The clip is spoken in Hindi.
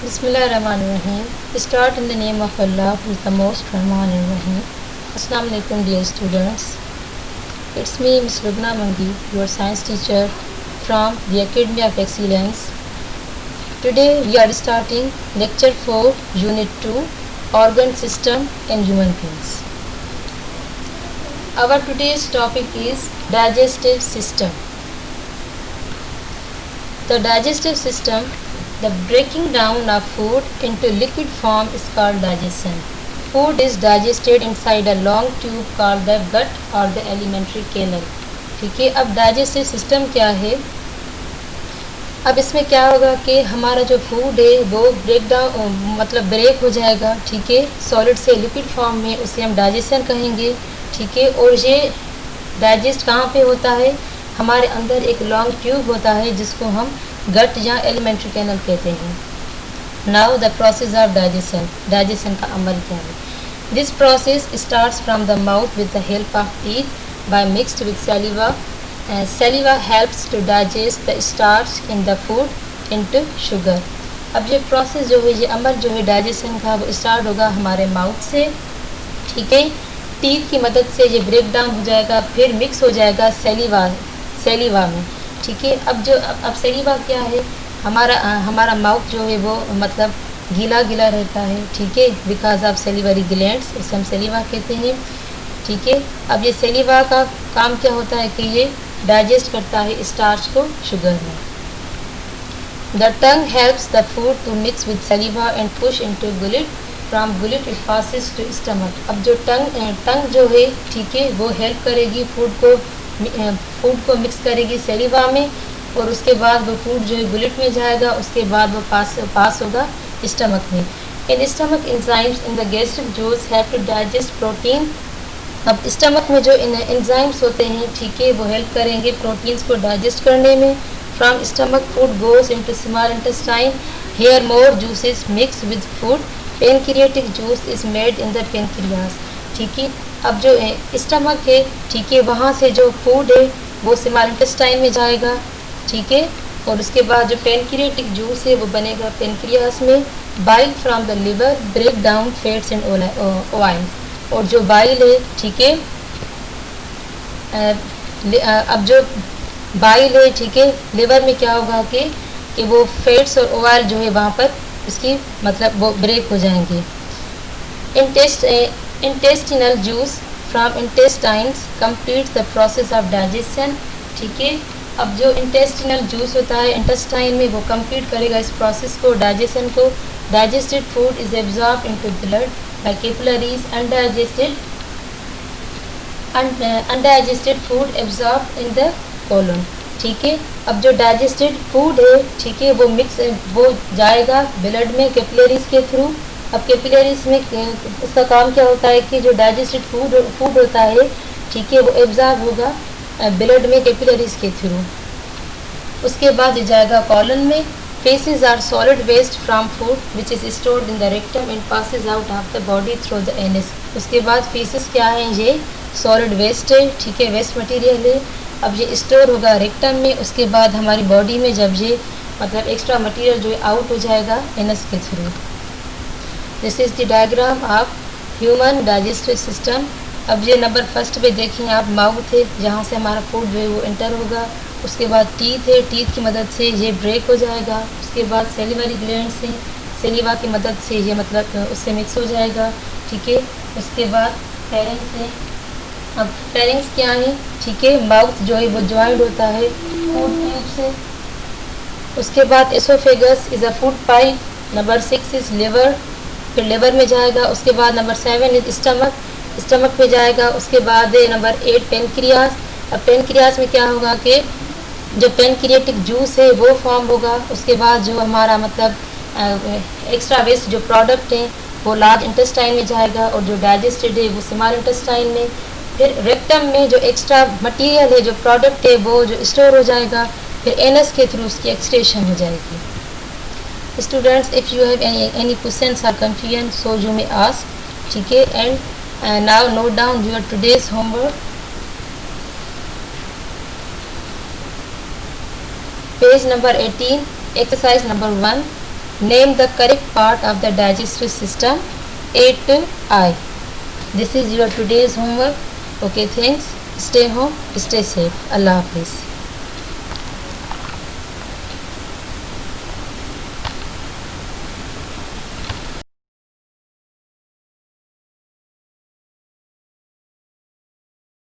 Bismillahirrahmanirrahim. Start in the name of Allah, who is the most Rahman and Rahim. Assalamu alaikum, dear students. It's me, Ms. Lubna Mangi, your science teacher from the Academy of Excellence. Today we are starting lecture 4, unit 2, organ system and human beings. Our today's topic is digestive system. The digestive system, the breaking down of food into liquid form, is called digestion. Food is digested inside a long tube called the gut or the alimentary canal. ठीक है, अब डाइजेस्टिव सिस्टम क्या है? अब इसमें क्या होगा कि हमारा जो फूड है वो ब्रेक डाउन मतलब ब्रेक हो जाएगा, ठीक है, सॉलिड से लिक्विड फॉर्म में, उसे हम डाइजेशन कहेंगे, ठीक है। और ये डाइजेस्ट कहाँ पे होता है? हमारे अंदर एक लॉन्ग ट्यूब होता है जिसको हम गट या एलिमेंट्री कैनल कहते हैं। Now the process of digestion, digestion का अमल क्या है? This process starts from the mouth with the help of teeth by mixed with saliva. Saliva helps to digest the starch in the food into sugar. अब ये प्रोसेस जो है, ये अमल जो है डाइजेशन का, वो स्टार्ट होगा हमारे माउथ से, ठीक है। टीथ की मदद से ये ब्रेक डाउन हो जाएगा, फिर मिक्स हो जाएगा सैलिवा में, ठीक है। अब सैलिवा क्या है? हमारा माउथ जो है वो मतलब गीला गीला रहता है, ठीक है, बिकॉज ऑफ सैलिवरी ग्लैंड्स, इसे हम सैलिवा कहते हैं, ठीक है। अब ये सैलिवा का काम क्या होता है कि ये डाइजेस्ट करता है स्टार्च को शुगर में. The tongue helps the food to mix with saliva and push into gullet. From gullet it passes to stomach. अब जो टंग जो है, ठीक है, वो हेल्प करेगी फूड को मिक्स करेगी सैलिवा में, और उसके बाद वो फूड जो है गुलिट में जाएगा, उसके बाद वो पास होगा स्टमक में. In stomach enzymes in the gastric juice have to digest protein. अब स्टमक में जो एंजाइम्स होते हैं, ठीक है, वो हेल्प करेंगे प्रोटीन्स को डाइजेस्ट करने में. From stomach food goes into small intestine. Here more juices mix with food. Pancreatic juice is made in the pancreas. ठीक है, अब जो स्टमक है, ठीक है, वहाँ से जो फूड है वो स्मॉल इंटेस्टाइन में जाएगा, ठीक है, और उसके बाद जो पेनक्रियाटिक जूस है वो बनेगा पेनक्रियास में. Bile from the liver break down fats and oil. और जो बाइल है, ठीक है, अब जो बाइल है, ठीक है, लिवर में क्या होगा कि वो फैट्स और ऑयल जो है वहाँ पर उसकी मतलब वो ब्रेक हो जाएंगे. Intestinal juice from intestines completes the process of digestion. ठीक है, अब जो इंटेस्टिनल जूस होता है इंटेस्टाइन में, वो कंप्लीट करेगा इस प्रोसेस को, डाइजेशन को. Digested food is absorb into blood bye capillaries. Undigested food absorb in the colon. ठीक है, अब जो डाइजेस्टेड फूड है, ठीक है, वो जाएगा ब्लड में कैपिलरीज के थ्रू. अब कैपिलरीज में उसका काम क्या होता है कि जो डाइजेस्टेड फूड होता है, ठीक है, वो एब्जॉर्ब होगा ब्लड में कैपिलरीज के थ्रू. उसके बाद जाएगा कॉलन में. Faeces are solid waste from food which is stored in the rectum and passes out of the body through the anus. उसके बाद फेसेस क्या है? ये सॉलिड वेस्ट है, ठीक है, वेस्ट मटेरियल है. अब ये स्टोर होगा रेक्टम में, उसके बाद हमारी बॉडी में जब ये मतलब एक्स्ट्रा मटेरियल जो है आउट हो जाएगा एनस के through. This is the diagram of human digestive system. अब ये नंबर फर्स्ट पे देखें आप, माउथ है जहाँ से हमारा फूड जो है वो एंटर होगा. उसके बाद टीथ है, टीथ की मदद से ये ब्रेक हो जाएगा. उसके बाद सेलिवरी ग्लैंड से, सेलिवा की मदद से ये मतलब उससे मिक्स हो जाएगा, ठीक है. उसके बाद फेरिंग्स है. अब फेरिंग्स क्या है? ठीक है, माउथ जो है वो ज्वाइंट होता है फूड ट्यूब से. उसके बाद oesophagus is a food pipe. Number 6 is liver, फिर लिवर में जाएगा. उसके बाद नंबर 7 इज स्टमक, स्टमक में जाएगा. उसके बाद नंबर 8 पेनक्रियास. अब पेनक्रियास में क्या होगा कि जो पेनक्रियाटिक जूस है वो फॉर्म होगा. उसके बाद जो हमारा मतलब एक्स्ट्रा वेस्ट जो प्रोडक्ट है वो लार्ज इंटेस्टाइन में जाएगा, और जो डाइजेस्टेड है वो स्मॉल इंटेस्टाइन में. फिर रेक्टम में जो एक्स्ट्रा मटेरियल है, जो प्रोडक्ट है, वो जो स्टोर हो जाएगा, फिर एनस के थ्रू उसकी एक्सक्रीशन हो जाएगी. Students, if you have any questions or confusion, so you may ask. ठीक है, and now note down your today's homework. Page number 18, exercise number 1. Name the correct part of the digestive system. A to I. This is your today's homework. Okay, thanks. Stay home, stay safe. Allah Hafiz.